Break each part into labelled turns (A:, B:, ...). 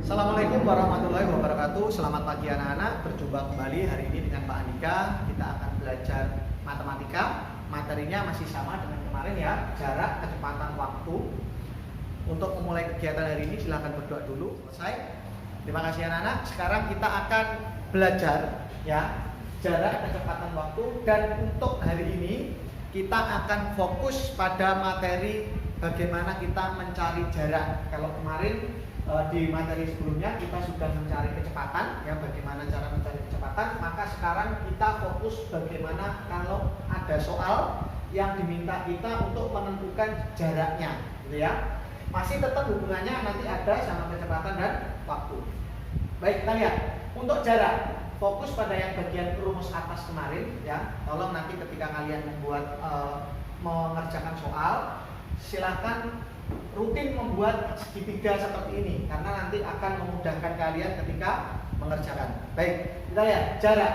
A: Assalamualaikum warahmatullahi wabarakatuh. Selamat pagi anak-anak. Berjumpa kembali hari ini dengan Pak Andika. Kita akan belajar matematika. Materinya masih sama dengan kemarin ya, jarak, kecepatan, waktu. Untuk memulai kegiatan hari ini silahkan berdoa dulu. Selesai. Terima kasih anak-anak. Sekarang kita akan belajar ya, jarak, kecepatan, waktu. Dan untuk hari ini kita akan fokus pada materi bagaimana kita mencari jarak. Kalau kemarin di materi sebelumnya kita sudah mencari kecepatan ya, bagaimana cara mencari kecepatan, maka sekarang kita fokus bagaimana kalau ada soal yang diminta kita untuk menentukan jaraknya gitu ya. Masih tetap hubungannya nanti ada sama kecepatan dan waktu. Baik, kita lihat untuk jarak, fokus pada yang bagian rumus atas kemarin ya. Tolong nanti ketika kalian membuat mengerjakan soal, silahkan rutin membuat segitiga seperti ini karena nanti akan memudahkan kalian ketika mengerjakan. Baik, kita lihat jarak.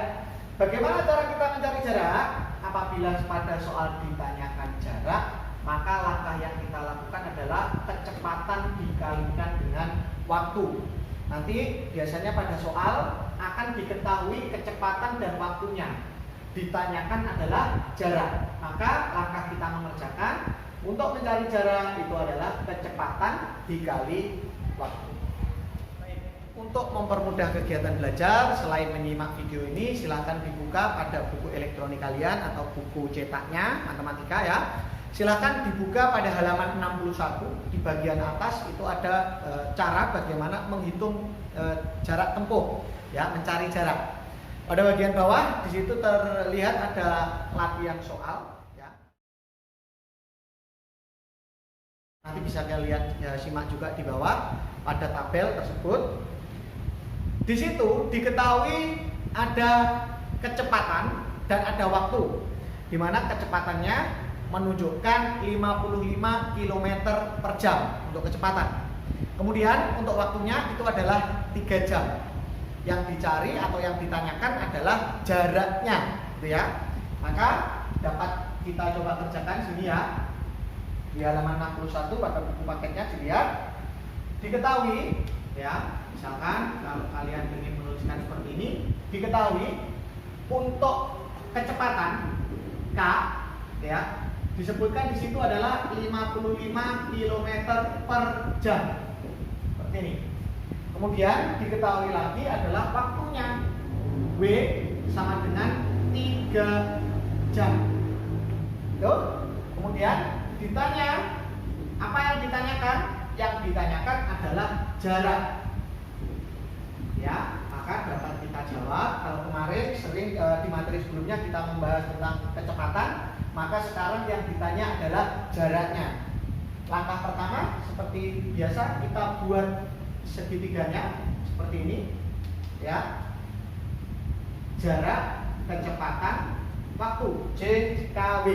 A: Bagaimana cara kita mencari jarak? Apabila pada soal ditanyakan jarak, maka langkah yang kita lakukan adalah kecepatan dikalikan dengan waktu. Nanti biasanya pada soal akan diketahui kecepatan dan waktunya. Ditanyakan adalah jarak. Maka langkah kita mengerjakan untuk mencari jarak itu adalah kecepatan dikali waktu. Untuk mempermudah kegiatan belajar, selain menyimak video ini, silahkan dibuka pada buku elektronik kalian atau buku cetaknya matematika ya. Silahkan dibuka pada halaman 61. Di bagian atas itu ada cara bagaimana menghitung jarak tempuh ya, mencari jarak. Pada bagian bawah di situ terlihat ada latihan soal. Nanti bisa kalian simak juga di bawah pada tabel tersebut. Di situ diketahui ada kecepatan dan ada waktu, di mana kecepatannya menunjukkan 55 km per jam untuk kecepatan. Kemudian untuk waktunya itu adalah 3 jam. Yang dicari atau yang ditanyakan adalah jaraknya, gitu ya. Maka dapat kita coba kerjakan sini ya. Di halaman 61 pada buku paketnya dilihat, diketahui ya, misalkan kalau kalian ingin menuliskan seperti ini, diketahui untuk kecepatan K ya, disebutkan di situ adalah 55 km per jam seperti ini. Kemudian diketahui lagi adalah waktunya, W sama dengan 3 jam. Tuh. Kemudian ditanya, apa yang ditanyakan? Yang ditanyakan adalah jarak ya, maka dapat kita jawab. Kalau kemarin sering di materi sebelumnya kita membahas tentang kecepatan, maka sekarang yang ditanya adalah jaraknya. Langkah pertama seperti biasa kita buat segitiganya seperti ini ya, jarak, kecepatan, waktu, JKW.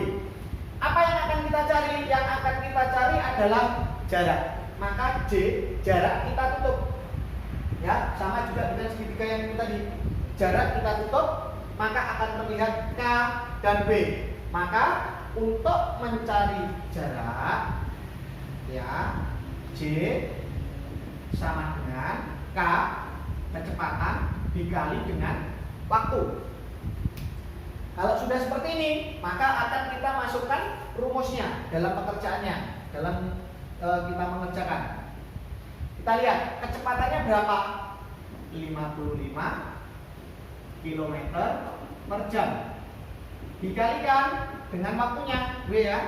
A: Apa yang akan kita cari? Yang akan kita cari adalah jarak. Maka J, jarak kita tutup. Ya, sama juga dengan segitiga yang itu tadi. Jarak kita tutup, maka akan terlihat K dan B. Maka untuk mencari jarak ya, J sama dengan K, kecepatan dikali dengan waktu. Kalau sudah seperti ini, maka akan kita masukkan rumusnya dalam pekerjaannya, dalam kita mengerjakan. Kita lihat kecepatannya berapa? 55 km per jam. Dikalikan dengan waktunya, W ya,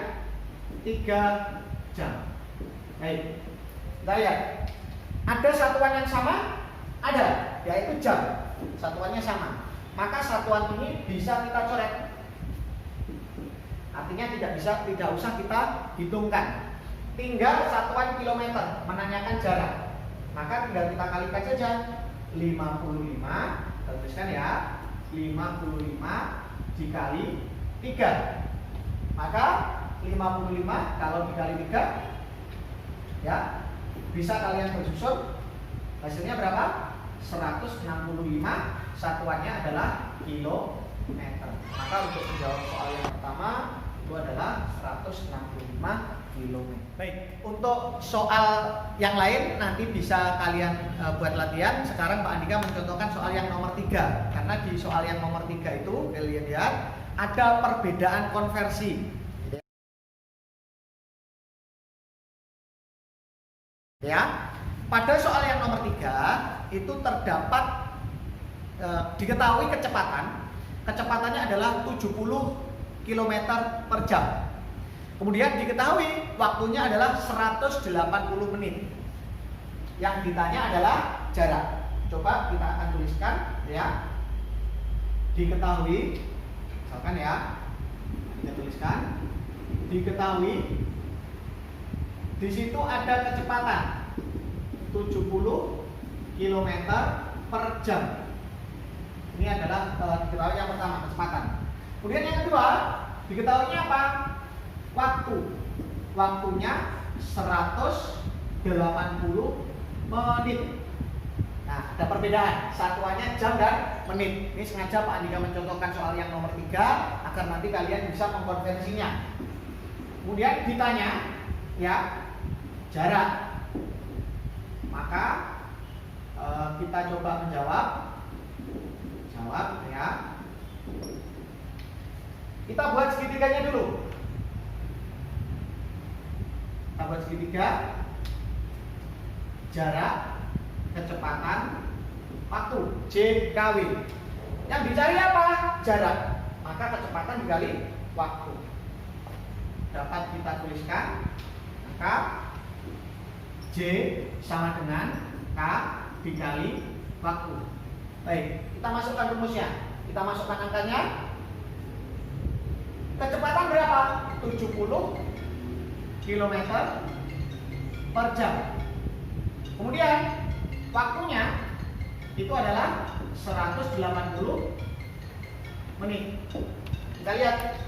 A: 3 jam. Baik, kita lihat. Ada satuan yang sama? Ada, yaitu jam. Satuannya sama. Maka satuan ini bisa kita coret. Artinya tidak usah kita hitungkan. Tinggal satuan kilometer, menanyakan jarak. Maka tinggal kita kalikan saja. 55, kita tuliskan ya, 55 dikali 3. Maka 55 kalau dikali 3 ya, bisa kalian bersusun. Hasilnya berapa? 165. Satuannya adalah kilometer. Maka untuk menjawab soal yang pertama itu adalah 165 km. Baik, untuk soal yang lain nanti bisa kalian buat latihan. Sekarang Pak Andika mencontohkan soal yang nomor 3. Karena di soal yang nomor 3 itu kalian lihat ada perbedaan konversi. Ya, pada soal yang nomor 3 itu terdapat diketahui kecepatannya adalah 70 km per jam. Kemudian diketahui waktunya adalah 180 menit. Yang ditanya adalah jarak. Coba kita akan tuliskan ya. Diketahui, misalkan ya, kita tuliskan diketahui di situ ada kecepatan 70 km per jam. Ini adalah diketahui yang pertama, kecepatan. Kemudian yang kedua, diketahuinya apa? Waktunya 180 menit. Nah, ada perbedaan. Satuannya jam dan menit. Ini sengaja Pak Andika mencontohkan soal yang nomor 3 agar nanti kalian bisa mengkonversinya. Kemudian ditanya ya, jarak. Maka kita coba menjawab. Jawab ya. Kita buat segitiganya dulu. Kita buat segitiga. Jarak, kecepatan, waktu, JKW. Yang dicari apa? Jarak. Maka kecepatan dikali waktu. Dapat kita tuliskan. Maka J sama dengan K dikali waktu. Baik, kita masukkan rumusnya. Kita masukkan angkanya. Kecepatan berapa? 70 km per jam. Kemudian waktunya itu adalah 180 menit. Kita lihat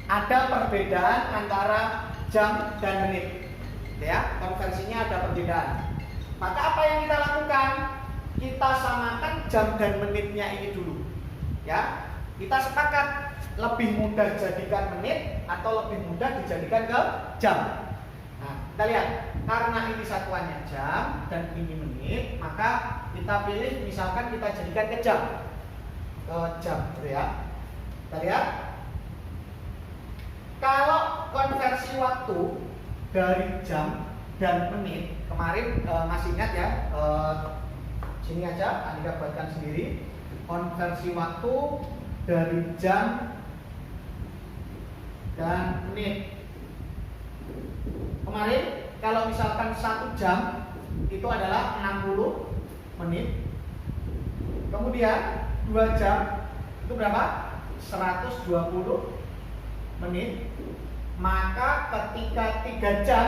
A: ada perbedaan antara jam dan menit. Ya, konversinya ada perbedaan. Maka apa yang kita lakukan? Kita samakan jam dan menitnya ini dulu. Ya, kita sepakat lebih mudah jadikan menit atau lebih mudah dijadikan ke jam. Nah, kita lihat karena ini satuannya jam dan ini menit, maka kita pilih misalkan kita jadikan ke jam. Ke jam, gitu ya. Kita lihat kalau konversi waktu dari jam dan menit kemarin masih ingat ya, sini aja Anda buatkan sendiri konversi waktu dari jam dan menit. Kemarin kalau misalkan 1 jam itu adalah 60 menit. Kemudian 2 jam itu berapa? 120 menit. Maka ketika 3 jam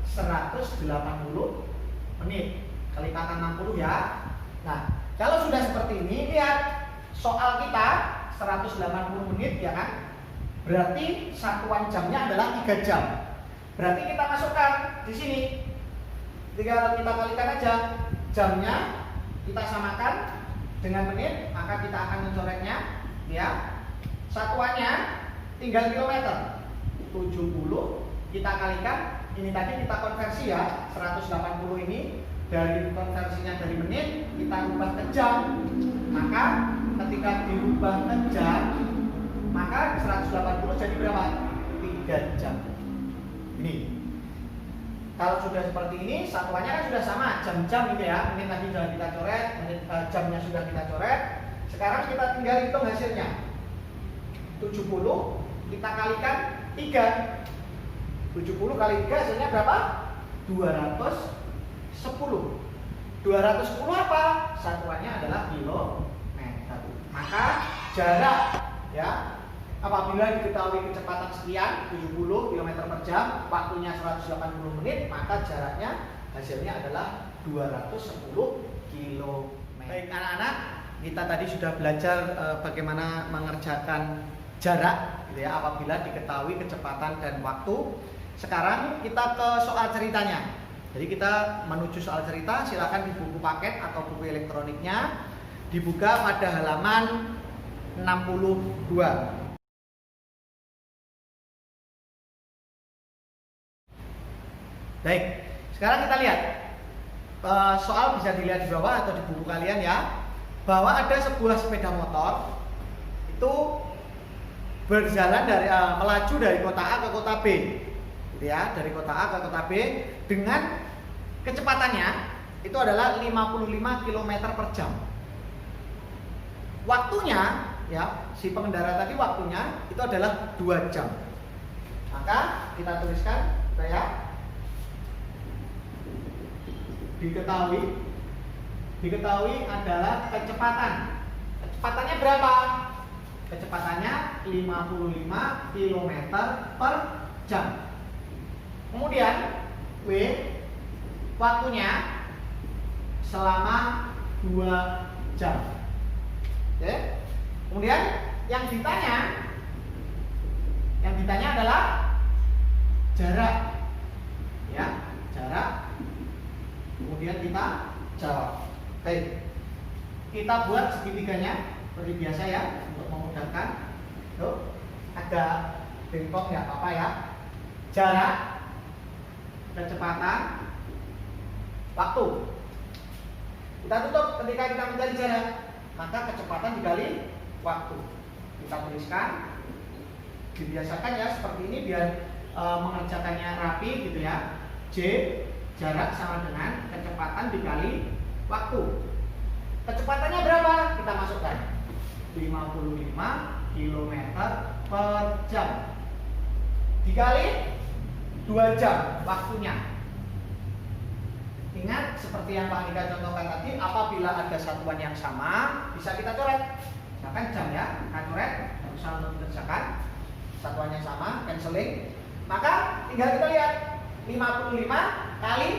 A: 180 menit kali kata 60 ya. Nah, kalau sudah seperti ini, lihat soal kita 180 menit ya kan? Berarti satuan jamnya adalah 3 jam. Berarti kita masukkan di sini. Tinggal kita kalikan aja jamnya, kita samakan dengan menit, maka kita akan mencoretnya ya. Satuannya tinggal kilometer. 70 kita kalikan, ini tadi kita konversi ya, 180 ini dari konversinya dari menit kita ubah ke jam. Maka ketika dirubah ke jam, maka 180 jadi berapa? 3 jam. Ini. Kalau sudah seperti ini, satuannya kan sudah sama, jam-jam gitu ya. Menit tadi sudah kita coret, jamnya sudah kita coret. Sekarang kita tinggal hitung hasilnya. 70 kita kalikan 3. 70 kali 3 hasilnya berapa? 210. 210 apa? Satuannya adalah kilometer. Maka jarak ya, apabila diketahui kecepatan sekian 70 km per jam, waktunya 180 menit, maka jaraknya hasilnya adalah 210 km. Baik anak-anak, kita tadi sudah belajar bagaimana mengerjakan jarak gitu ya, apabila diketahui kecepatan dan waktu. Sekarang kita ke soal ceritanya. Jadi kita menuju soal cerita, silakan di buku paket atau buku elektroniknya dibuka pada halaman 62. Baik, sekarang kita lihat soal bisa dilihat di bawah atau di buku kalian ya, bahwa ada sebuah sepeda motor itu berjalan melaju dari kota A ke kota B, gitu ya, dari kota A ke kota B dengan kecepatannya itu adalah 55 km per jam. Waktunya ya, si pengendara tadi waktunya itu adalah 2 jam. Maka kita tuliskan ya, diketahui adalah kecepatan. Kecepatannya berapa? Kecepatannya 55 km per jam. Kemudian W, waktunya selama 2 jam. Oke. Kemudian yang ditanya adalah jarak. Ya, jarak. Kemudian kita jawab. Baik. Kita buat segitiganya seperti biasa ya, untuk memudahkan. Tuh, agak bengkok ya apa-apa ya. Jarak, kecepatan, waktu. Kita tutup ketika kita mencari jarak, maka kecepatan dikali waktu. Kita tuliskan, dibiasakan ya seperti ini biar mengerjakannya rapi gitu ya. J, jarak sama dengan kecepatan dikali waktu. Kecepatannya berapa? Kita masukkan 55 km per jam dikali 2 jam waktunya. Ingat seperti yang Pak Andika contohkan tadi, apabila ada satuan yang sama bisa kita coret. Misalkan jam ya, kita coret, tidak usah untuk dikerjakan. Satuannya sama, cancelling. Maka tinggal kita lihat 55 kali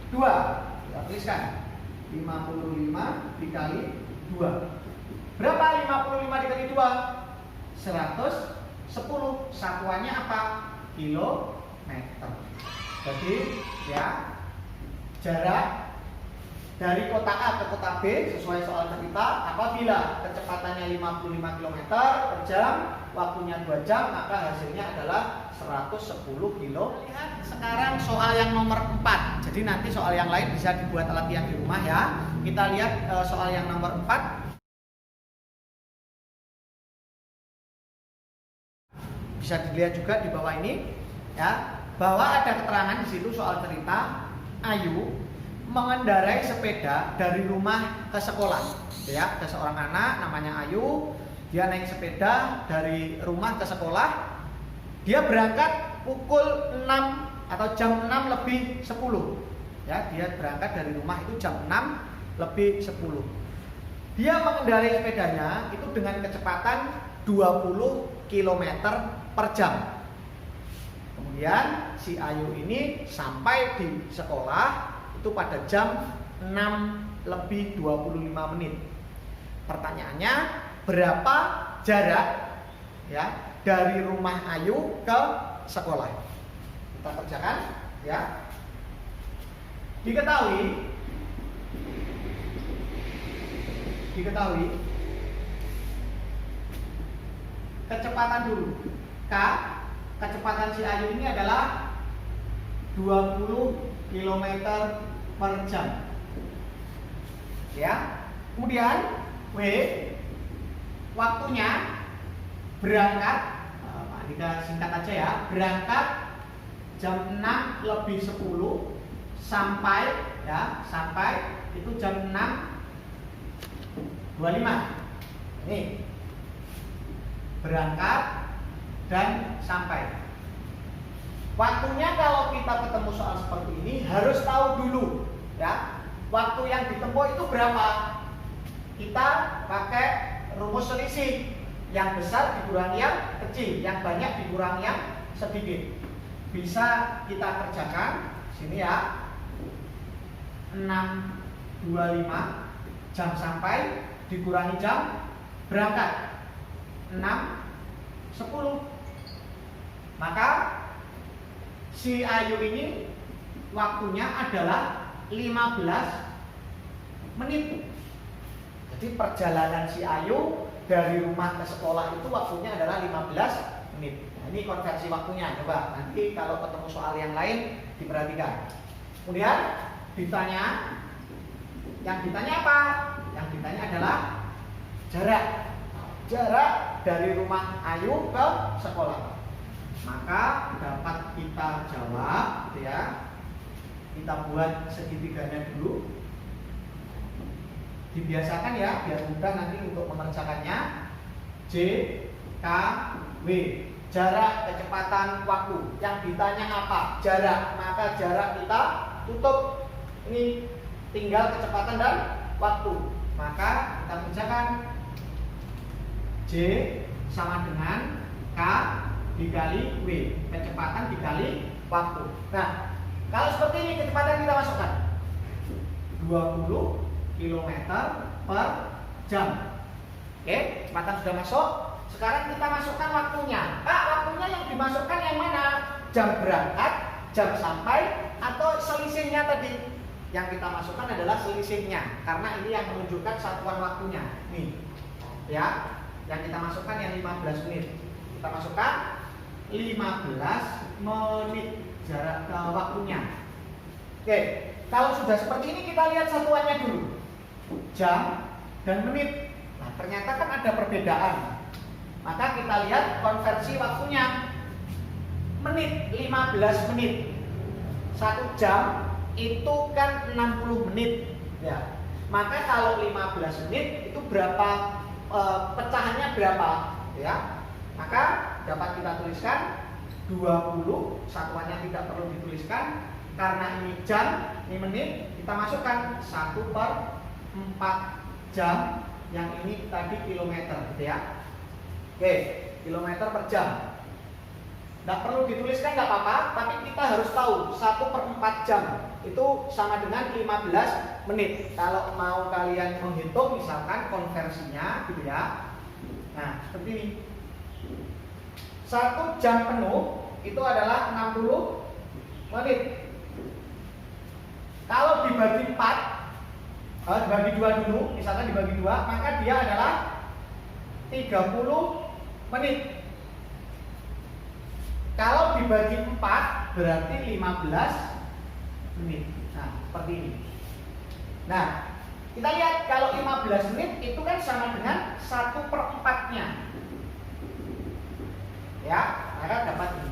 A: 2. Kita tuliskan 55 dikali 2. Berapa 55 dikali 2? 110. Satuannya apa? Kilometer. Jadi ya, jarak dari kota A ke kota B sesuai soal cerita, apabila kecepatannya 55 km per jam, waktunya 2 jam, maka hasilnya adalah 110 kilo. Lihat sekarang soal yang nomor 4. Jadi nanti soal yang lain bisa dibuat latihan di rumah ya. Kita lihat soal yang nomor 4. Bisa dilihat juga di bawah ini ya, bahwa ada keterangan di situ soal cerita Ayu mengendarai sepeda dari rumah ke sekolah. Ya, ada seorang anak namanya Ayu, dia naik sepeda dari rumah ke sekolah. Dia berangkat pukul 6 atau jam 6 lebih 10. Ya, dia berangkat dari rumah itu jam 6 lebih 10. Dia mengendarai sepedanya itu dengan kecepatan 20 km per jam. Kemudian si Ayu ini sampai di sekolah itu pada jam 6 lebih 25 menit. Pertanyaannya, berapa jarak ya dari rumah Ayu ke sekolah? Kita kerjakan ya. Diketahui kecepatan dulu. K, kecepatan si Ayu ini adalah 20 km per jam. Ya. Kemudian W, waktunya berangkat, Pak Andika singkat aja ya, berangkat jam 6 lebih 10 sampai itu jam 6.25. Ini berangkat dan sampai. Waktunya kalau kita ketemu soal seperti ini harus tahu dulu ya, waktu yang ditempuh itu berapa. Kita pakai rumus selisih, yang besar dikurangi yang kecil, yang banyak dikurangi yang sedikit. Bisa kita kerjakan sini ya. 6.25 jam sampai dikurangi jam berangkat 6.10. Maka si Ayu ini waktunya adalah 15 menit. Jadi perjalanan si Ayu dari rumah ke sekolah itu waktunya adalah 15 menit. Nah, ini konversi waktunya. Coba nanti kalau ketemu soal yang lain diperhatikan. Kemudian ditanya, yang ditanya apa? Yang ditanya adalah jarak. Jarak dari rumah Ayu ke sekolah. Maka dapat kita jawab, ya. Kita buat segitiganya dulu. Dibiasakan ya, biar mudah nanti untuk mengerjakannya. J, K, W. Jarak, kecepatan, waktu. Yang ditanya apa? Jarak. Maka jarak kita tutup. Ini tinggal kecepatan dan waktu. Maka kita kerjakan J sama dengan K dikali W, kecepatan dikali waktu. Nah, kalau seperti ini kecepatan kita masukkan 20 km per jam. Oke, kecepatan sudah masuk. Sekarang kita masukkan waktunya. Waktunya yang dimasukkan yang mana? Jam berangkat, jam sampai, atau selisihnya tadi? Yang kita masukkan adalah selisihnya, karena ini yang menunjukkan satuan waktunya. Nih, ya, yang kita masukkan yang 15 menit. Kita masukkan 15 menit jarak ke waktunya. Oke, kalau sudah seperti ini kita lihat satuannya dulu. Jam dan menit. Nah, ternyata kan ada perbedaan. Maka kita lihat konversi waktunya. Menit, 15 menit. 1 jam itu kan 60 menit, ya. Maka kalau 15 menit itu berapa, pecahannya berapa, ya. Maka dapat kita tuliskan 20, satuannya tidak perlu dituliskan karena ini jam, ini menit, kita masukkan 1/4 jam, yang ini tadi kilometer, gitu ya. Oke, kilometer per jam. Nggak perlu dituliskan nggak apa-apa, tapi kita harus tahu 1/4 jam itu sama dengan 15 menit. Kalau mau kalian menghitung misalkan konversinya gitu ya. Nah, seperti ini. 1 jam penuh itu adalah 60 menit. Kalau dibagi 4, dibagi 2 dulu, misalkan dibagi 2, maka dia adalah 30 menit. Kalau dibagi 4 berarti 15 menit. Nah, seperti ini. Nah, kita lihat kalau 15 menit itu kan sama dengan 1/4-nya. Ya, maka dapat ini.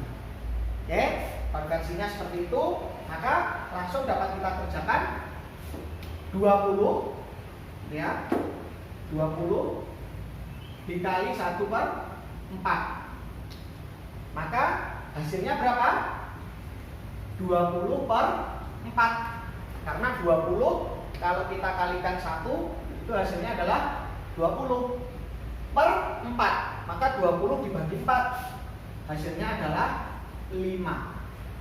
A: Oke, konversinya seperti itu. Maka langsung dapat kita kerjakan 20, ya, 20 dikali 1/4. Maka hasilnya berapa? 20/4. Karena 20 kalau kita kalikan 1 itu hasilnya adalah 20/4. Maka 20 dibagi 4 hasilnya adalah 5.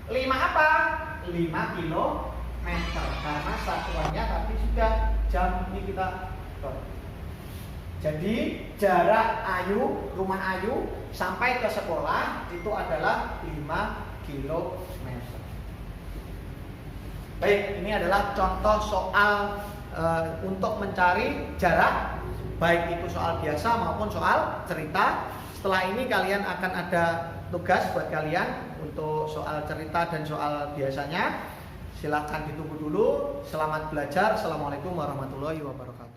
A: 5 apa? 5 kilometer. Karena satuannya tapi sudah jam, ini kita. Jadi jarak Ayu, rumah Ayu sampai ke sekolah itu adalah 5 km. Baik, ini adalah contoh soal untuk mencari jarak, baik itu soal biasa maupun soal cerita. Setelah ini kalian akan ada tugas buat kalian untuk soal cerita dan soal biasanya. Silahkan ditunggu dulu. Selamat belajar. Assalamualaikum warahmatullahi wabarakatuh.